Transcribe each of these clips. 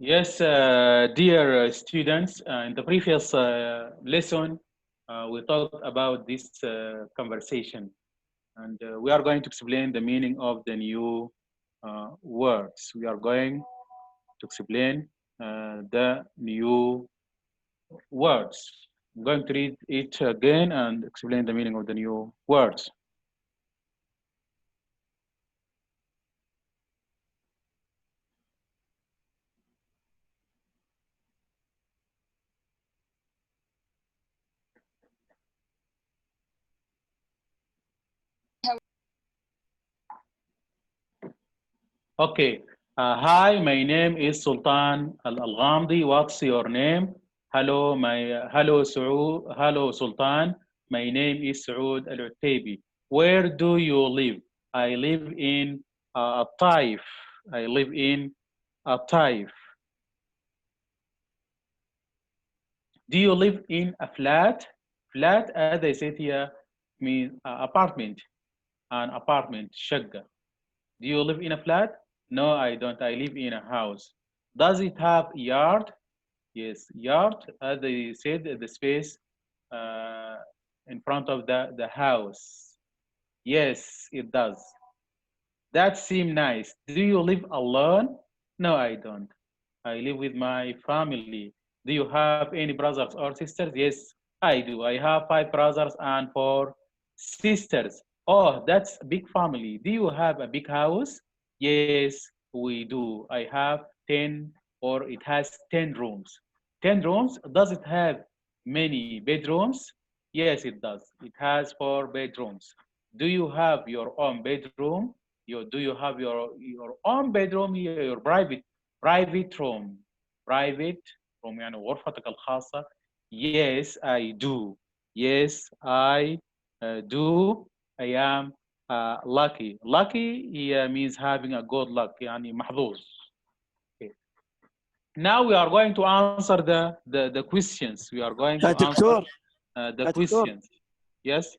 Yes, dear students, in the previous lesson, we talked about this conversation, and we are going to explain the meaning of the new words. We are going to explain the new words. I'm going to read it again and explain the meaning of the new words. Okay. Hi, my name is Sultan Al-Ghamdi. What's your name? Hello Sultan. My name is Saud Al-Utaybi. Where do you live? I live in Taif. I live in Taif. Do you live in a flat? Flat, as I said here, means apartment. An apartment, شقة. Do you live in a flat? No, I don't. I live in a house. Does it have yard? Yes, yard, as I said, the space uh, in front of the house. Yes, it does. That seems nice. Do you live alone? No, I don't. I live with my family. Do you have any brothers or sisters? Yes, I do. I have 5 brothers and 4 sisters. Oh, that's a big family. Do you have a big house? Yes, we do. I have 10, or it has 10 rooms. 10 rooms? Does it have many bedrooms? Yes, it does. It has 4 bedrooms. Do you have your own bedroom? Do you have your own bedroom, your private room, private room يعني غرفتك الخاصة. Yes, I do. Yes, I do. I am lucky. Lucky means having a good luck يعني محظوظ. Okay. Now we are going to answer the questions. We are going to يا answer دكتور the يا دكتور questions. Yes.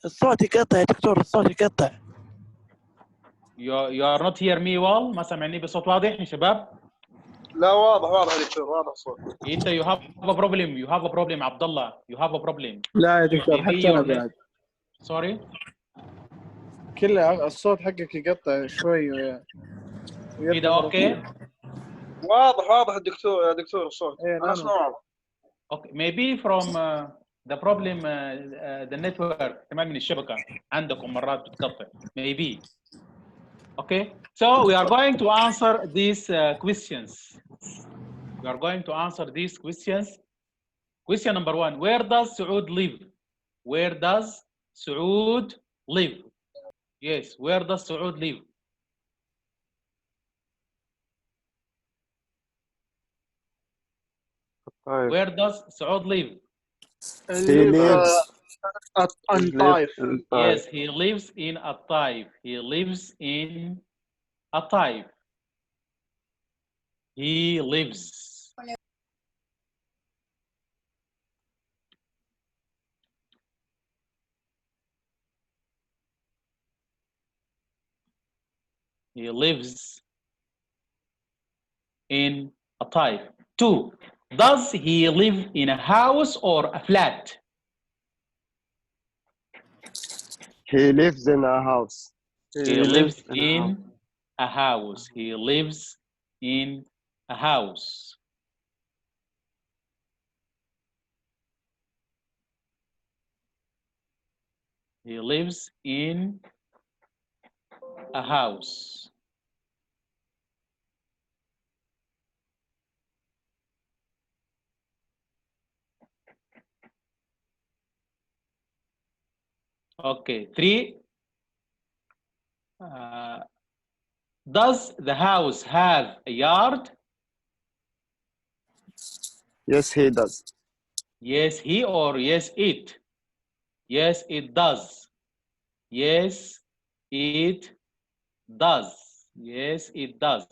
الصوت يقطع يا دكتور، الصوت يقطع. You are not hear me well. ما سامعني بصوت واضح يا شباب؟ لا واضح يا دكتور، واضح الصوت. انت you have a problem. You have a problem عبد الله. You have a problem. لا يا دكتور Maybe حتى انا your net. بعد Sorry. كله الصوت حقك يقطع شوي ويرجع كده مرة اوكي. ثانية. واضح الدكتور يا دكتور الصوت. ايه انا نعم. اسمع واضح. Okay. Maybe from the problem the network احتمال من الشبكة عندكم مرات بتقطع. Maybe. Okay. So we are going to answer these questions. We are going to answer these questions. Question number 1. Where does Saud live? Where does Saud live? Yes, where does Saud live? Where does Saud live? He lives on Taif. Yes, he lives in a Taif. He lives in a Taif. He lives. He lives in a Taif. 2. Does he live in a house or a flat? He lives in a house. He lives in a house. He lives in a house. He lives in a house. Okay. 3. Does the house have a yard? Yes, he does. Yes, he or yes, it? Yes, it does. Yes, it does. Yes, it does.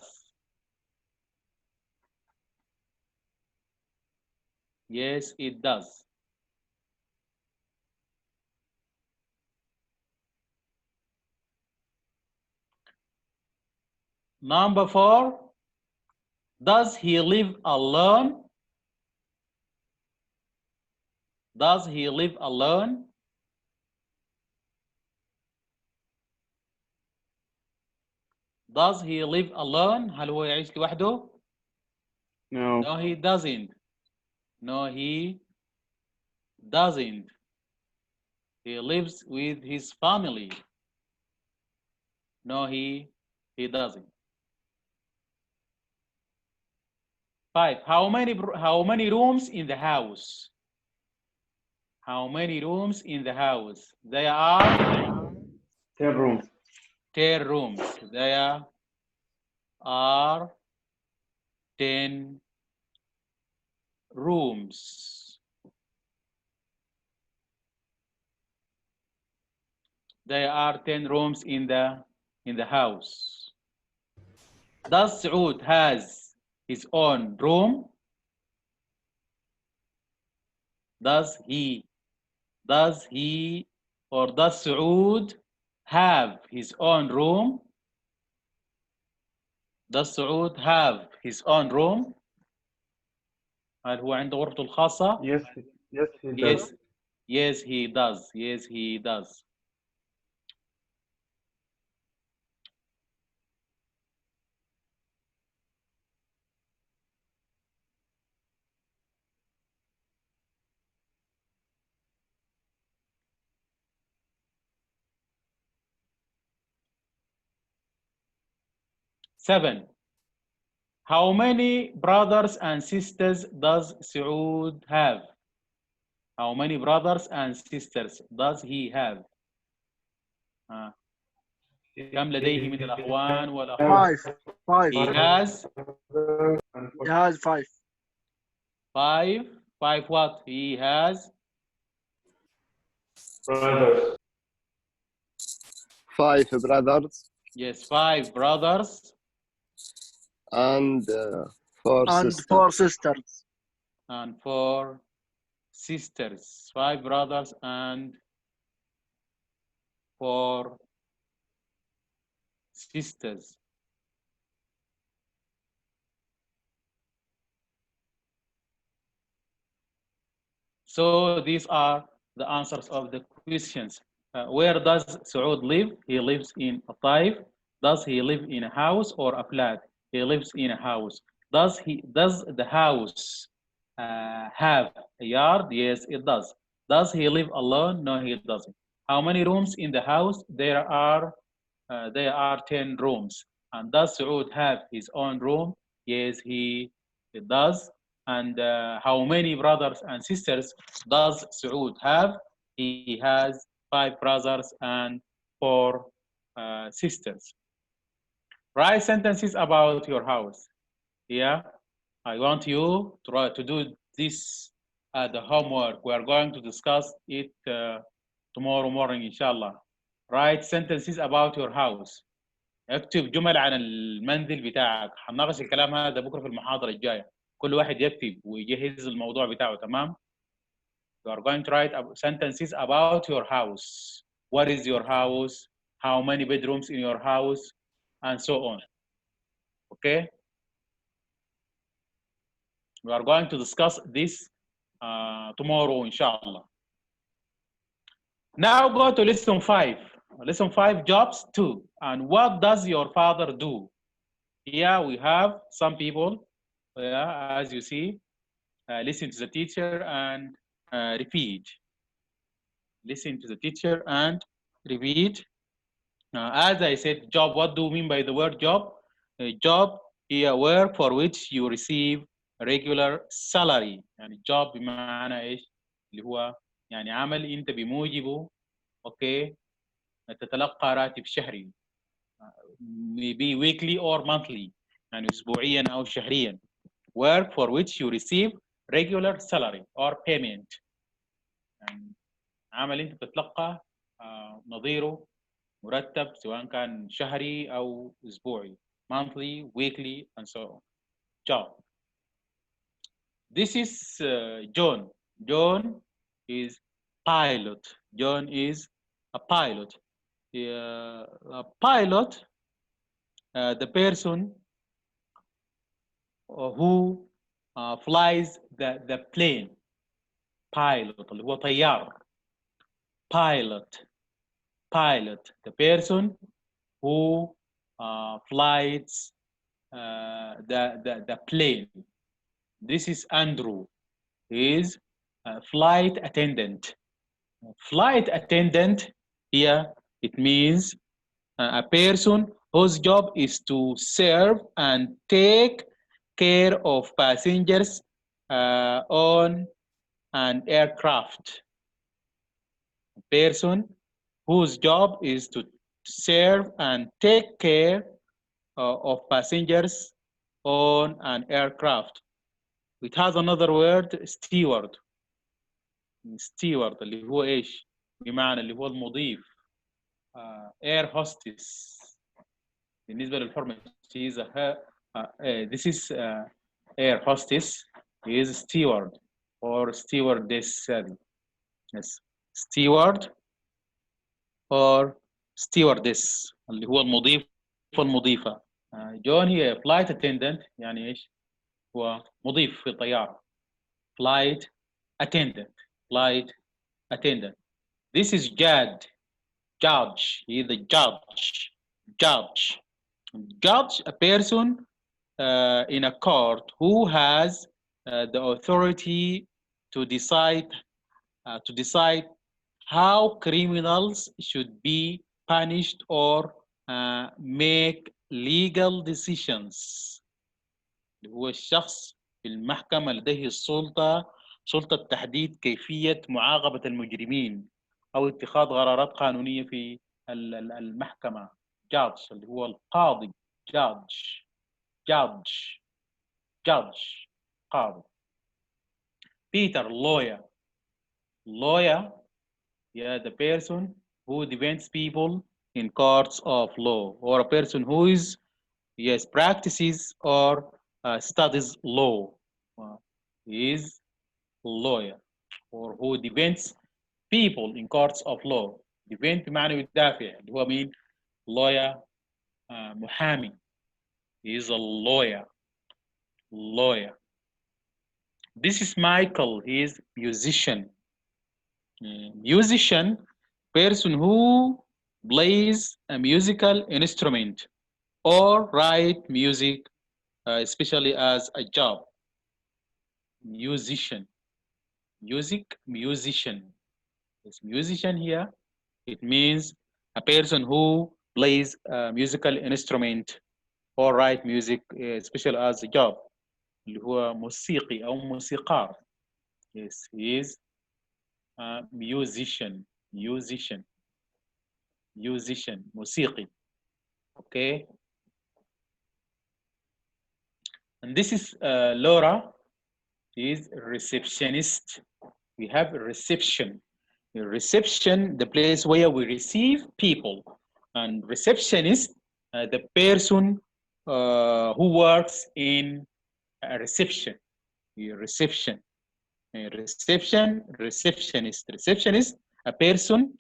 Yes, it does. Number 4. Does he live alone? Does he live alone? Does he live alone? هل هو يعيش لوحده؟ No. No, he doesn't. No, he doesn't. He lives with his family. No, he doesn't. 5. How many rooms in the house? How many rooms in the house? There are 10 rooms. 10 rooms. There are 10 rooms. There are 10 rooms in the house. Does Saud has his own room? Does he or does Saud have his own room? Does Saud have his own room? هل هو عنده غرفته الخاصة؟ Yes, he does. Yes, he does. Yes, he does. Seven. How many brothers and sisters does Saud have? How many brothers and sisters does he have? كم لديه من الأخوان والأخوات؟ Five. He has He has five. 5. 5 what? He has Brothers. 5 brothers yes 5 brothers and 4 And sisters. 4 sisters. and 4 sisters. 5 brothers and 4 sisters. So these are the answers of the questions. Where does Saud live? He lives in a Taif. Does he live in a house or a flat? He lives in a house. Does the house have a yard? Yes, it does. Does he live alone? No, he doesn't. How many rooms in the house? There are 10 rooms. And does Saud have his own room? Yes, he does. And how many brothers and sisters does Saud have? He has 5 brothers and 4 sisters. Write sentences about your house. Yeah, I want you to try to do this the homework. We are going to discuss it tomorrow morning, inshallah. Write sentences about your house. اكتب جمل عن المنزل بتاعك. هنناقش الكلام هذا بكره في المحاضره الجايه. كل واحد يكتب ويجهز الموضوع بتاعه. تمام. You are going to write sentences about your house. What is your house? How many bedrooms in your house? And so on. Okay? We are going to discuss this tomorrow, inshallah. Now go to lesson 5. Lesson 5, jobs 2. And what does your father do? Here we have some people, as you see, listen to the teacher and repeat. Listen to the teacher and repeat. As I said, job, what do you mean by the word job? A job is work for which you receive regular salary. يعني job بمعنى ايش؟ اللي هو يعني عمل انت بموجبه اوكي تتلقى راتب شهري. Maybe weekly or monthly. يعني اسبوعيا او شهريا. Work for which you receive regular salary or payment. يعني عمل انت بتتلقى نظيره مرتب سواء كان شهري او اسبوعي. Monthly, weekly, and so on. Job. This is John. John is pilot. John is a pilot. A pilot, the person who flies the plane. Pilot اللي هو طيار. Pilot the person who flies the plane. This is Andrew. He is a flight attendant. Flight attendant here, it means a person whose job is to serve and take care of passengers on an aircraft. A person whose job is to serve and take care of passengers on an aircraft. It has another word, steward. steward اللي هو ايش؟ بمعنى اللي هو المضيف. air hostess. بالنسبة للحرمة she is this is air hostess. He is steward or stewardess. Yes, steward or stewardess اللي هو المضيف والمضيفة. جون هي flight attendant يعني ايش؟ هو مضيف في الطيارة. flight attendant. Flight attendant. This is judge. He is the judge. Judge, a person in a court who has the authority to decide how criminals should be punished or make legal decisions. هو الشخص في المحكمة لديه سلطة تحديد كيفية معاقبة المجرمين أو اتخاذ قرارات قانونية في المحكمة. judge اللي هو القاضي. judge قاضي. Peter, lawyer, yeah, the person who defends people in courts of law, or a person who is, yes, practices or studies law. He is lawyer, or who defends people in courts of law. defend بمعنى يدافع اللي هو مين؟ lawyer, محامي. He is a lawyer. This is Michael. He is musician. Musician, person who plays a musical instrument or write music, especially as a job. Musician. Musician. This musician here, it means a person who plays a musical instrument or write music, especially as a job. اللي هو موسيقي أو موسيقار. Yes, he is a musician. موسيقي. Okay. And this is Laura. She is a receptionist. We have a reception. A reception, the place where we receive people. And receptionist, the person who works in a reception. Receptionist, a person,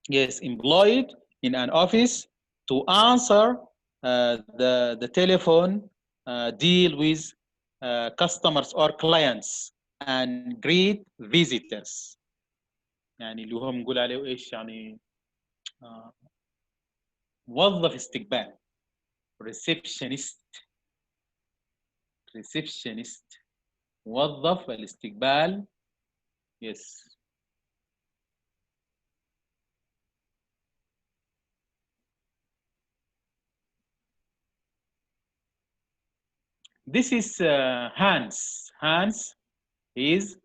yes, employed in an office to answer the telephone, deal with customers or clients and greet visitors. يعني اللي هو بنقول عليه ايش يعني موظف استقبال. receptionist موظف الاستقبال. Yes. This is Hans. Hans is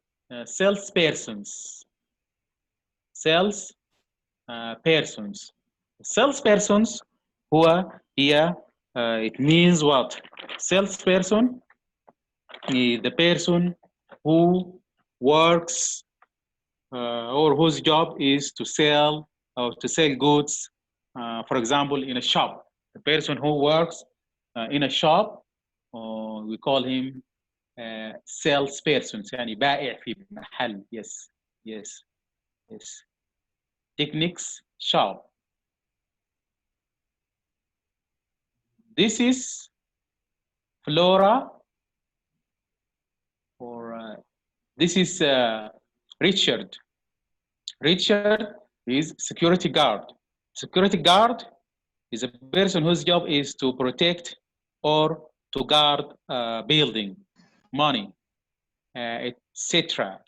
salespersons. Salespersons هو هي it means what? Salesperson is the person who works or whose job is to sell goods. For example, in a shop, the person who works in a shop, we call him salesperson. يعني بائع في محل. Yes. Techniques shop. This is Flora. This is Richard. Richard is security guard. Security guard is a person whose job is to protect or to guard building, money, etc.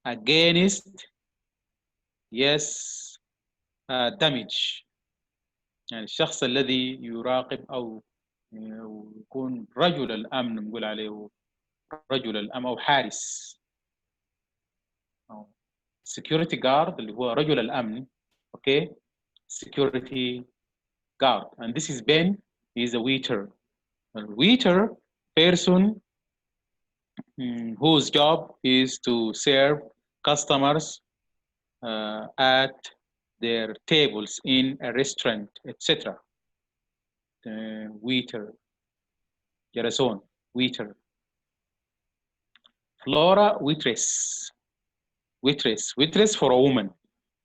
against damage. يعني الشخص الذي يراقب أو يكون رجل الأمن، نقول عليه رجل الأمن أو حارس. security guard اللي هو رجل الأمن. Okay, security guard. And this is Ben. He is a waiter. A waiter person whose job is to serve customers at their tables in a restaurant, etc. Waiter. Garçon, waiter. Flora, waitress. Waitress for a woman.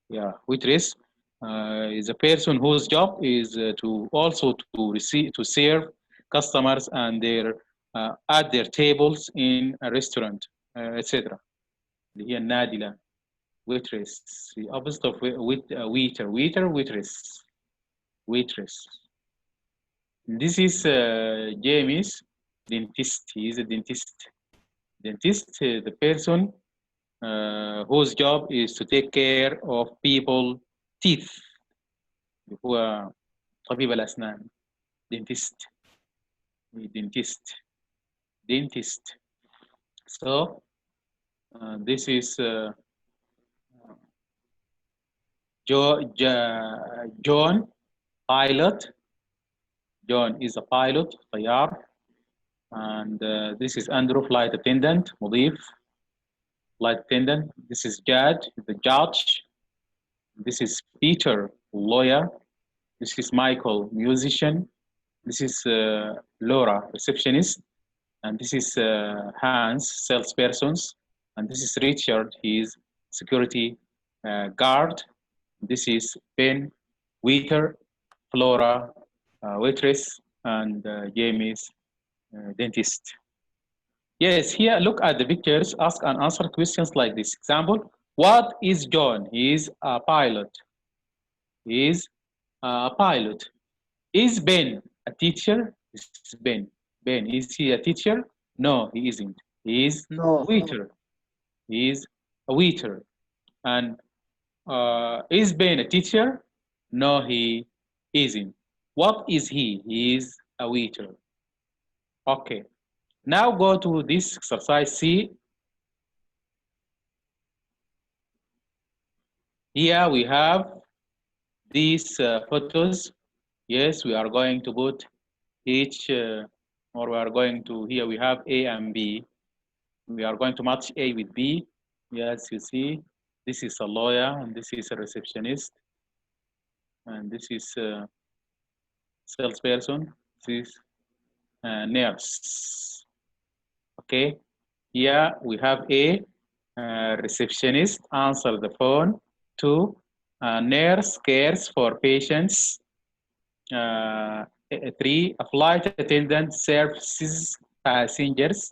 Yeah, waitress is a person whose job is to also to serve customers and their at their tables in a restaurant, etc. اللي هي النادلة. Waitress, the opposite of waiter. Waitress. This is James, dentist. He is a dentist. Dentist, the person whose job is to take care of people's teeth. هو طبيب الأسنان. Dentist. So this is John, pilot. John is a pilot, طيار. And this is Andrew, flight attendant, مضيف. Flight attendant. This is Jad, the judge. This is Peter, lawyer. This is Michael, musician. This is Laura, receptionist. And this is Hans, salesperson. And this is Richard, he is security guard. This is Ben, waiter. Flora, waitress. And James, dentist. Yes, here look at the pictures, ask and answer questions like this. Example, what is John? He is a pilot. He is a pilot. Is Ben a teacher? This is Ben. Ben, is he a teacher? No, he isn't. He is a waiter. He is a waiter. And is Ben a teacher? No, he isn't. What is he? He is a waiter. Okay. Now go to this exercise C. Here we have these photos. Yes, we are going to put each, or we are going to, here we have A and B. We are going to match A with B. Yes, you see, this is a lawyer and this is a receptionist. And this is a salesperson. This is a nurse. Okay, here we have A, receptionist, answer the phone. 2, nurse cares for patients. 3, a flight attendant serves passengers.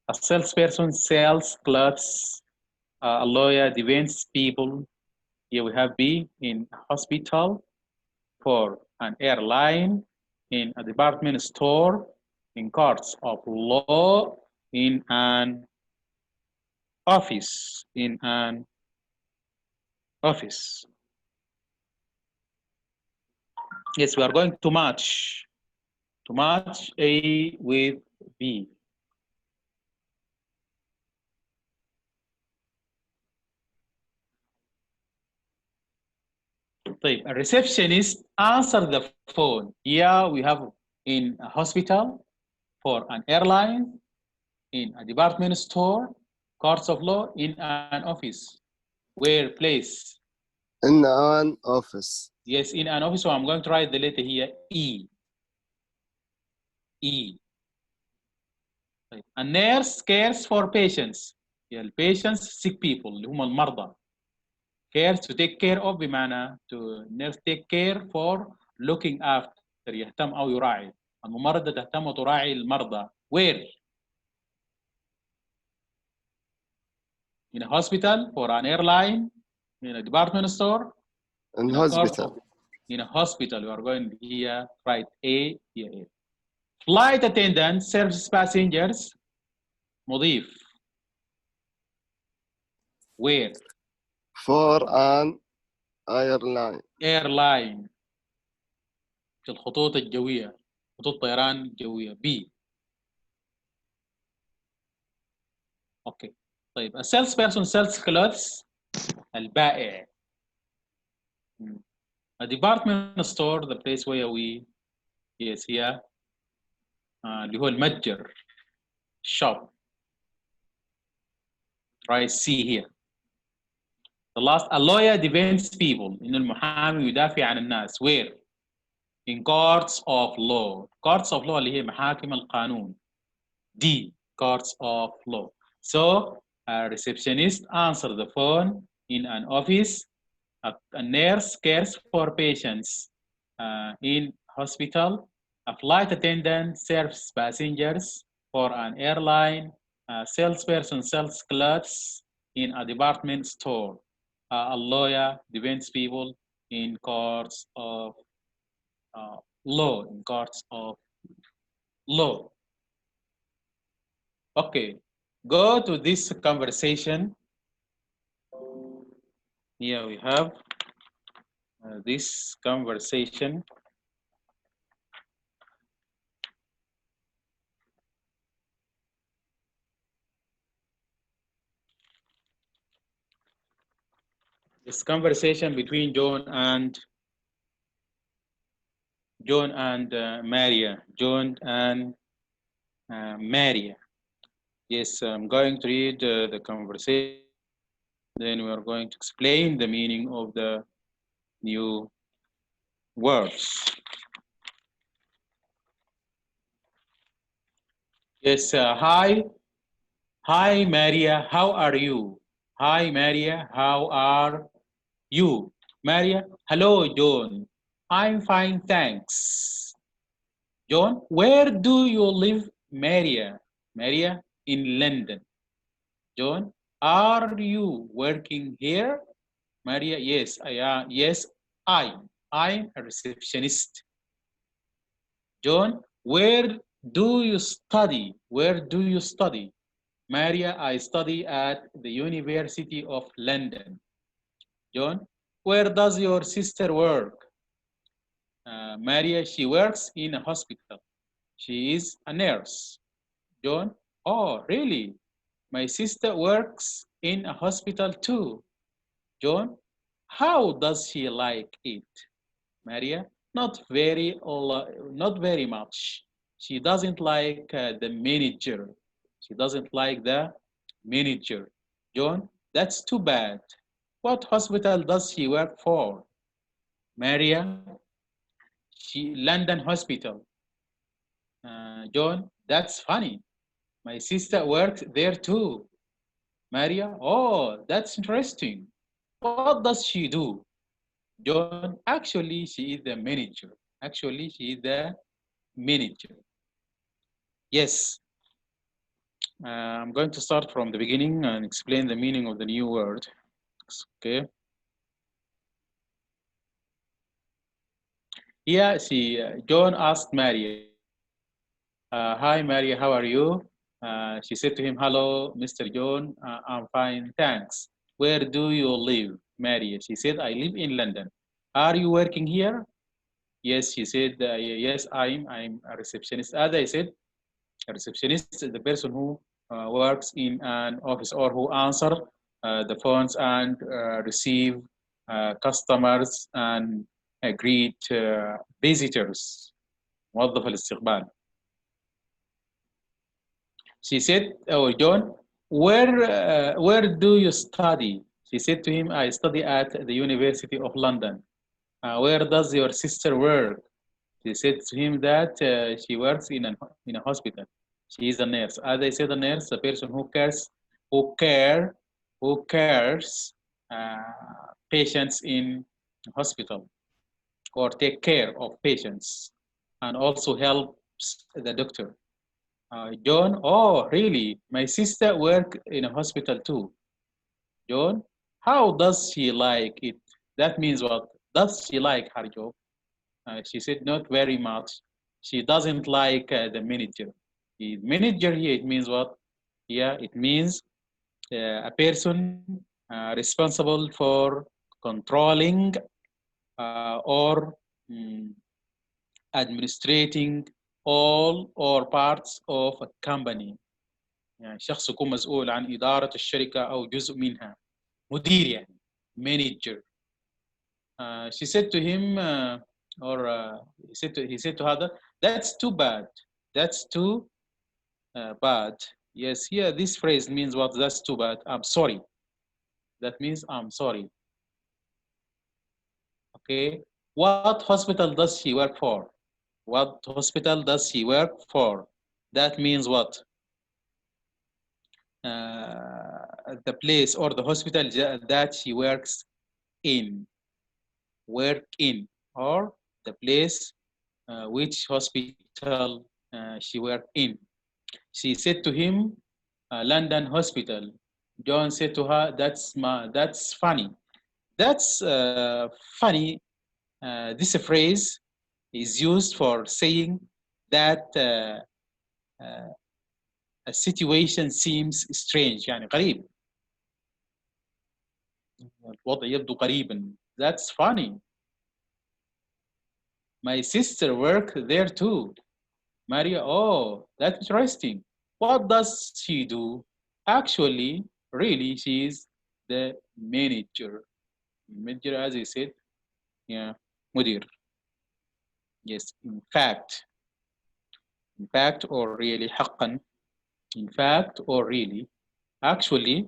A salesperson sells clothes. A lawyer defends people. Here we have B, in a hospital. 4, an airline. In a department store. In courts of law. In an office. In an office. Yes, we are going to match A with B. طيب, a receptionist answer the phone. Here we have in a hospital, for an airline, in a department store, courts of law, in an office. Where place? In an office. Yes, in an office. So I'm going to write the letter here, E. E. A nurse cares for patients. Yeah, patients, sick people, اللي هم المرضى. Cares to take care of بمعنى to nurse take care for looking after, يهتم أو يراعي. الممرضة تهتم وتراعي المرضى. Where? In a hospital, for an airline, in a department store, In hospital. In a hospital, you are going here, write A, here A. Flight attendant serves passengers. مضيف. Where? For an airline. Airline. في الخطوط الجوية. خطوط طيران الجوية. B. Okay. طيب. A salesperson sells clothes. البائع. A department store, the place where we, yes, here, اللي هو المتجر. Shop. Try C here. The last, a lawyer defends people. إن المحامي يدافع عن الناس. Where? In courts of law. Courts of law اللي هي محاكم القانون. D. Courts of law. So, a receptionist answers the phone in an office. A nurse cares for patients in hospital. A flight attendant serves passengers for an airline. A salesperson sells clothes in a department store. A lawyer defends people in courts of law. In courts of law. Okay, go to this conversation. Here we have this conversation. This conversation between John and Maria. John and Maria. Yes, I'm going to read the conversation. Then we are going to explain the meaning of the new words. Yes, hi. Hi, Maria, how are you? Hi, Maria, how are you? Maria, hello, John. I'm fine, thanks. John, where do you live, Maria? Maria, in London. John, are you working here? Maria, yes, I am. Yes, I'm a receptionist. John, where do you study? Where do you study? Maria, I study at the University of London. John, where does your sister work? Maria, she works in a hospital. She is a nurse. John, oh, really? My sister works in a hospital too. John, how does she like it? Maria, not very much. She doesn't like the manager. She doesn't like the manager. John, that's too bad. What hospital does she work for? Maria, London Hospital. John, that's funny. My sister works there too. Maria, oh, that's interesting. What does she do? John, actually, she is the manager. Actually, she is the manager. Yes. I'm going to start from the beginning and explain the meaning of the new word. Okay. Here, John asked Maria, hi, Maria, how are you? She said to him, hello, Mr. John, I'm fine, thanks. Where do you live, Maria? She said, I live in London. Are you working here? Yes, she said, yes, I'm a receptionist. As I said, a receptionist is the person who works in an office or who answer the phones and receive customers and greet visitors. موظف الاستقبال. She said, oh, John, where do you study? She said to him, I study at the University of London. Where does your sister work? She said to him that she works in a hospital. She is a nurse. As I said, a nurse, a person who cares patients in hospital or take care of patients and also helps the doctor. John, oh, really? My sister works in a hospital too. John, how does she like it? That means what? Does she like her job? She said not very much. She doesn't like the manager. The manager here, it means what? Yeah, it means a person responsible for controlling or mm, administrating all or parts of a company. يعني شخص يكون مسؤول عن إدارة الشركة أو جزء منها. مدير يعني. Manager. She said to him, he said to her, that's too bad. That's too bad. Yes, here this phrase means what? That's too bad. I'm sorry. That means I'm sorry. Okay. What hospital does she work for? What hospital does she work for? That means what? The place or the hospital that she works in. Work in, or the place which hospital she worked in. She said to him, London Hospital. John said to her, that's funny. That's funny. This phrase is used for saying that a situation seems strange. يعني غريب. الوضع يبدو قريبا. That's funny. My sister worked there too. Maria, oh, that's interesting. What does she do? Actually, really, she's the manager. Manager, as I said, yeah, مدير. Yes, in fact, or really, حقا, in fact, or really, actually,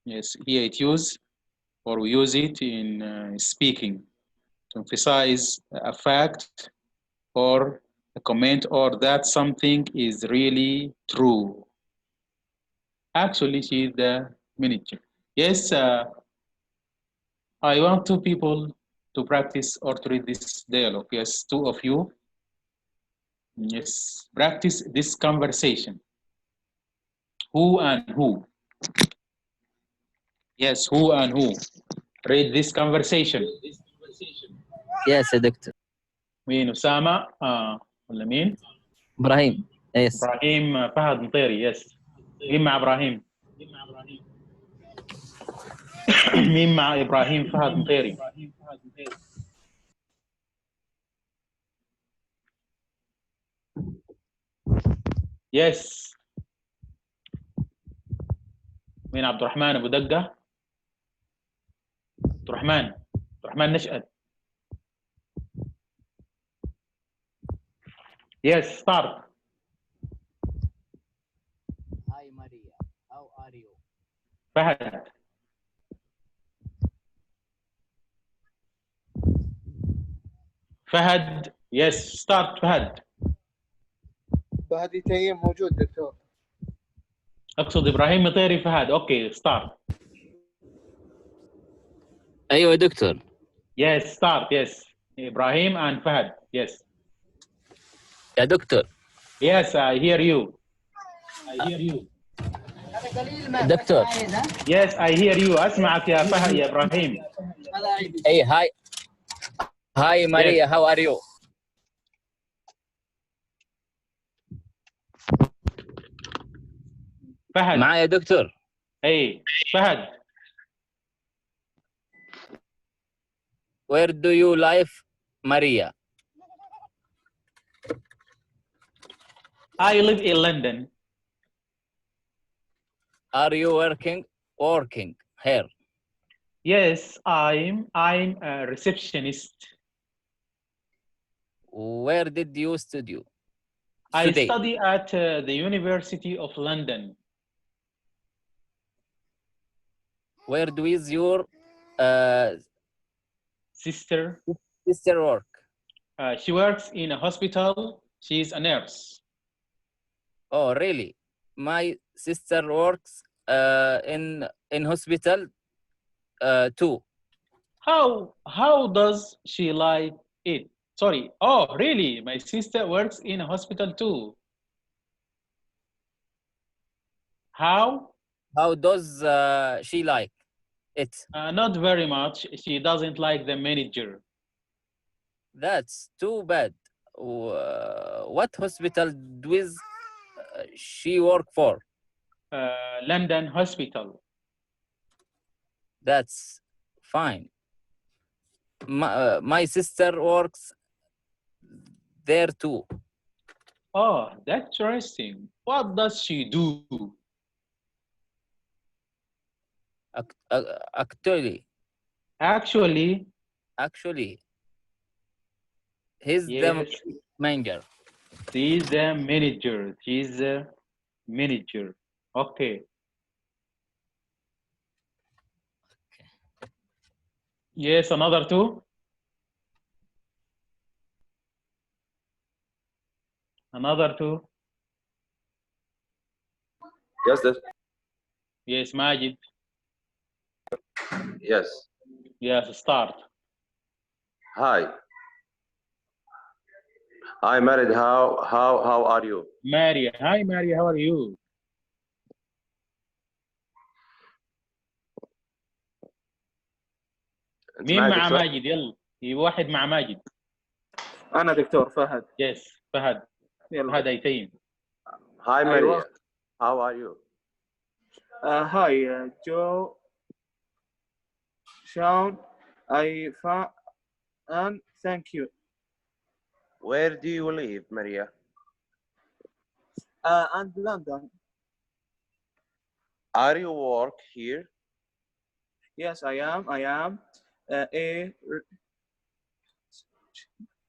yes, here it use, or we use it in speaking to emphasize a fact or a comment or that something is really true. Actually, she is the manager. Yes, I want two people to practice or to read this dialogue. Yes, two of you. Yes, practice this conversation. Who and who? Yes, who and who? Read this conversation. Yes يا دكتور. مين أسامة؟ ولا مين؟ إبراهيم. Yes. إبراهيم فهد مطيري. يس. مين مع إبراهيم؟ مين مع إبراهيم فهد مطيري؟ يس. مين عبد الرحمن أبو دقة؟ عبد الرحمن نشأت. Yes, start. Hi Maria, how are you? فهد. فهد. Yes, start فهد. فهد يتيم موجود دكتور. أقصد إبراهيم مطيري فهد. Okay, start. أيوة دكتور. Yes, start. Yes. إبراهيم and فهد. Yes. يا دكتور. Yes, I hear you. دكتور. Yes, I hear you. أسمعك يا فهد يا إبراهيم. Hey, hi. Hi Maria, Yes. how are you? فهد. معايا دكتور. Hey, فهد. Where do you live, Maria? I live in London. Are you working here? Yes, I'm a receptionist. Where did you study? I study at the University of London. Where is your Sister. sister work? She works in a hospital. She's a nurse. Oh, really? My sister works in hospital too. How does she like it? Sorry. Oh, really? My sister works in a hospital too. How? How does she like it? Not very much. She doesn't like the manager. That's too bad. What hospital does she work for? London Hospital. That's fine. My sister works there too. Oh, that's interesting. What does she do? Actually, Actually, he's the yes, manager. she's the manager. She's the manager. Okay. Yes, another two. Another two. Yes, that, Yes, Majid. yes. Yes, start. Hi. Hi, married. How are you? Mary. Hi, Mary. How are you? أنت مين معي مع دكتور؟ ماجد؟ يلا. في واحد مع ماجد. انا دكتور فهد. يس فهد. يلا. فهد ايتين. Hi, Mary. أيوة. How are you? هاي جو Sean, I and thank you. Where do you live, Maria? And London. Are you work here? Yes, I am. I am a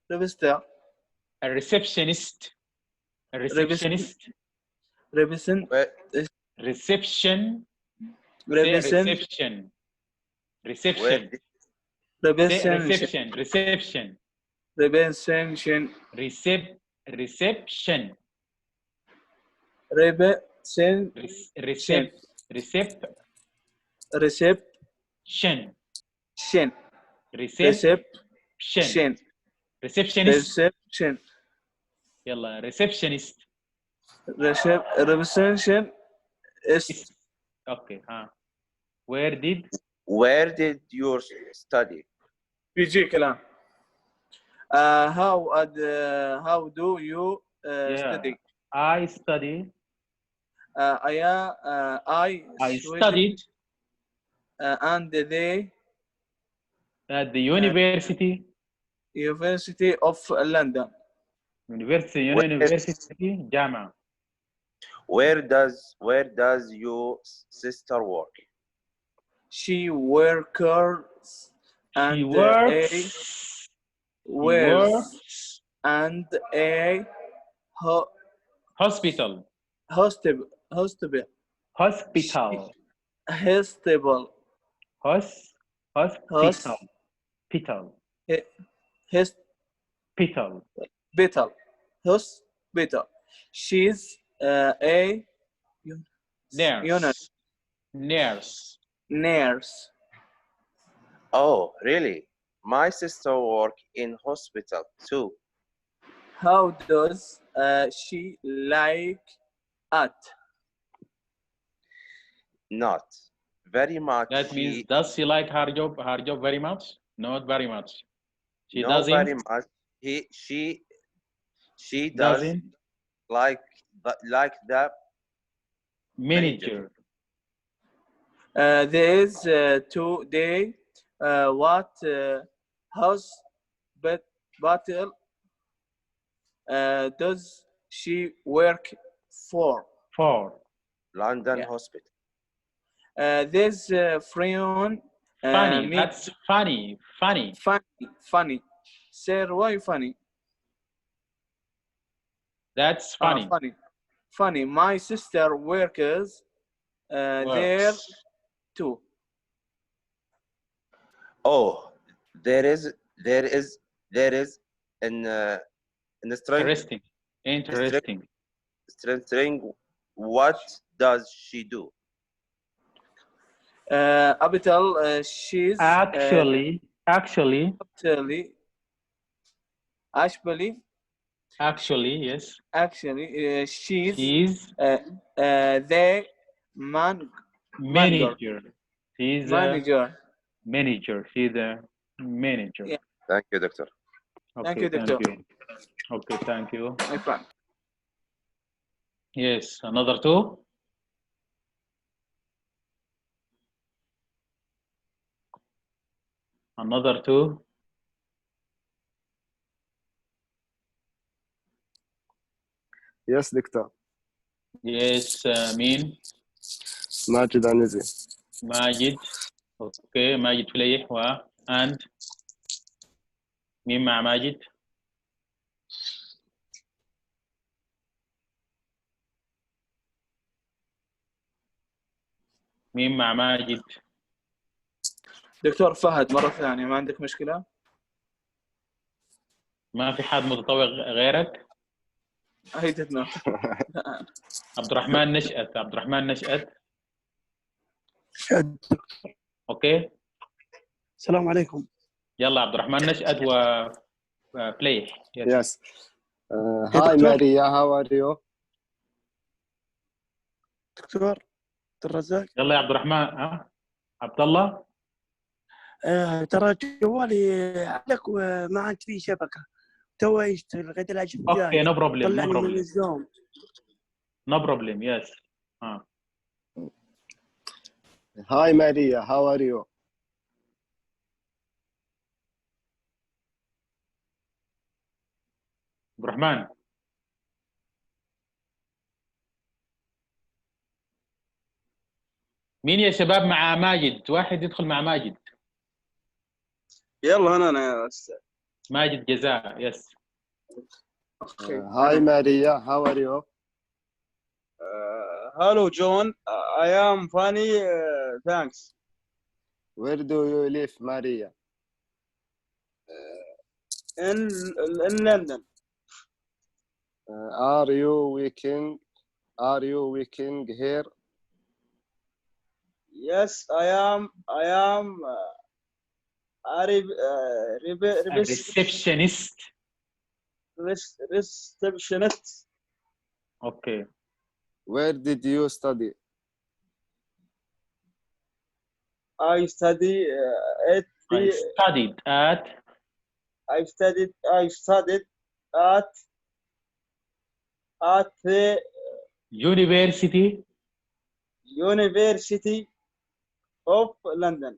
register. A receptionist. A receptionist. Revision. Where, Reception. Say Revision. reception. where Reception. did, Say Revision. reception. Reception. Revision. Reception. Revision. Reception. Reception. Reception. Receptionist. Reception. يلا receptionist. Reception is Okay. Where did you study? بيجي كلام. How do you study? I study. I studied and they at the University of London. University جامعة. Where does your sister work? She works and works and a hospital. hospital. Hospital. Hospital. Hospital. Hospital. Hospital. She's a nurse. Oh, really? My sister work in hospital too. How does she like it? Not very much. That means, does she like her job very much? Not very much. She not doesn't. very much. She doesn't like the manager. There is today what hospital does she work for? London Hospital. There's friend. Funny. That's funny. Funny. Sir, why funny? That's funny. Funny. My sister works there too. Oh, there is an Interesting. String. What does she do? Abital, she's Actually, yes. Actually, she's the Manager. She's a manager. manager. She's a manager. Yeah. Thank you, doctor. Thank Okay, you, thank doctor. you. Okay, thank you. My friend. Yes, another two. Another two. Yes, doctor. Yes, مين؟ ماجد عنزي. ماجد. اوكي ماجد فليح و and مين مع ماجد؟ مين مع ماجد؟ دكتور فهد مرة ثانية، ما عندك مشكلة؟ ما في حد متطوع غيرك؟ I don't know. عبد الرحمن نشأت. عبد الرحمن نشأت. اوكي. السلام عليكم. يلا عبد الرحمن نشأت و فليح. Yes. Hi Maria, how are you? دكتور عبد الرزاق. يلا يا عبد الرحمن. ها عبد الله. ترى جوالي علق وما عاد فيه شبكة. تو يشتغل غير العشاء اوكي جاي. نو بروبلم. طلعني من الزوم. نو بروبلم. يس. Hi Maria, how are you? عبد الرحمن. مين يا شباب مع ماجد؟ واحد يدخل مع ماجد. يلا أنا يا أستاذ. ماجد جزاء. يس. Hi Maria, how are you? Hello John, I am funny, thanks. Where do you live, Maria? In London. Are you working here? Yes, I am a receptionist. receptionist. Okay. Where did you study? I study at the. I studied at I studied at the University University of London.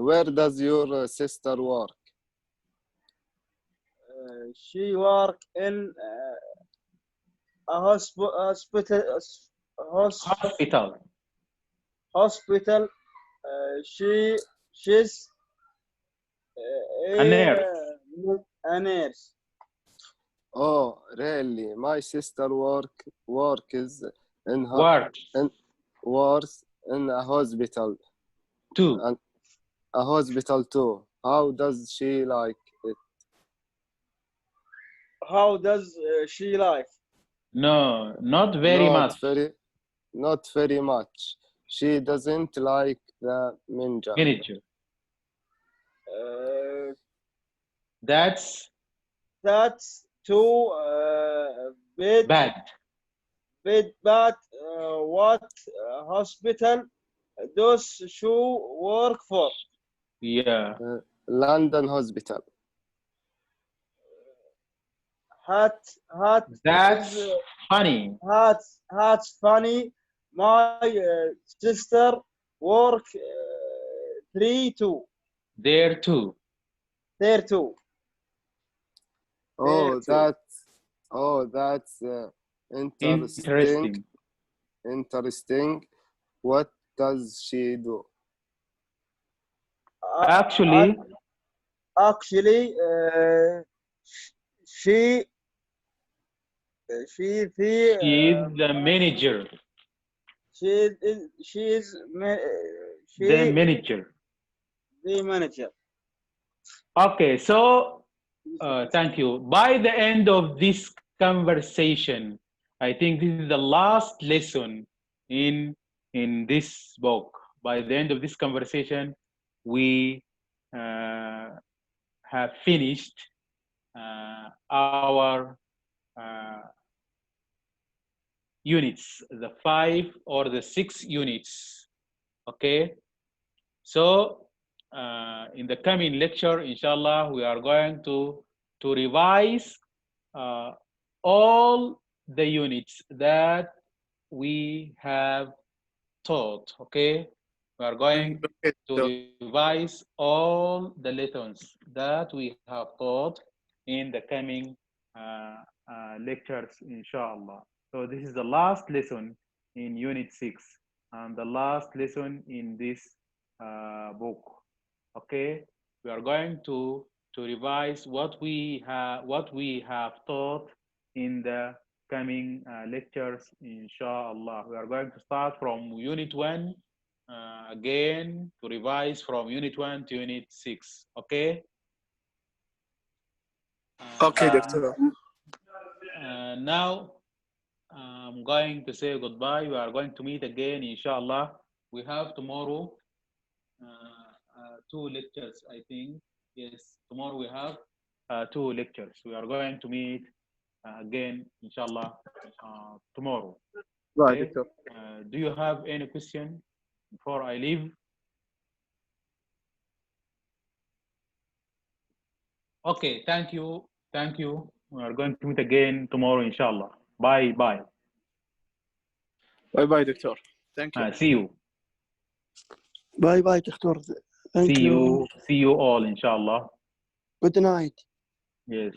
Where does your sister work? She works in a hospital. Hospital. She's a nurse. A nurse. Oh, really? My sister works in a hospital. Too. And a hospital too. How does she like it? How does she like? No, not very much. Not very much. She doesn't like the manager. That's too bad. But what hospital does she work for? Yeah. London Hospital. That's funny. That's funny. My sister work there too. Oh, that's interesting. What does she do? Actually, she's the manager. She's the manager. The manager. Okay, so thank you. By the end of this conversation, I think this is the last lesson in this book. By the end of this conversation, we have finished our units, the 5 or the 6 units. Okay, so in the coming lecture, inshallah, we are going to revise all the units that we have taught. Okay, we are going to revise all the lessons that we have taught in the coming lectures, inshallah. So this is the last lesson in unit 6 and the last lesson in this book. Okay, we are going to revise what we have taught in the coming lectures, inshallah. We are going to start from unit 1 again to revise from unit 1 to unit 6. Okay. Okay, Doctor. Now I'm going to say goodbye. We are going to meet again, inshallah. We have tomorrow 2 lectures, I think. Yes, tomorrow we have 2 lectures. We are going to meet again, inshallah, tomorrow. Right, Okay? Doctor. Do you have any question before I leave? Okay, thank you. Thank you. We are going to meet again tomorrow, inshallah. Bye bye. Bye bye, Doctor. Thank you. See you. باي باي دكتور. Thank you. See you all, inshallah. Good night. Yes.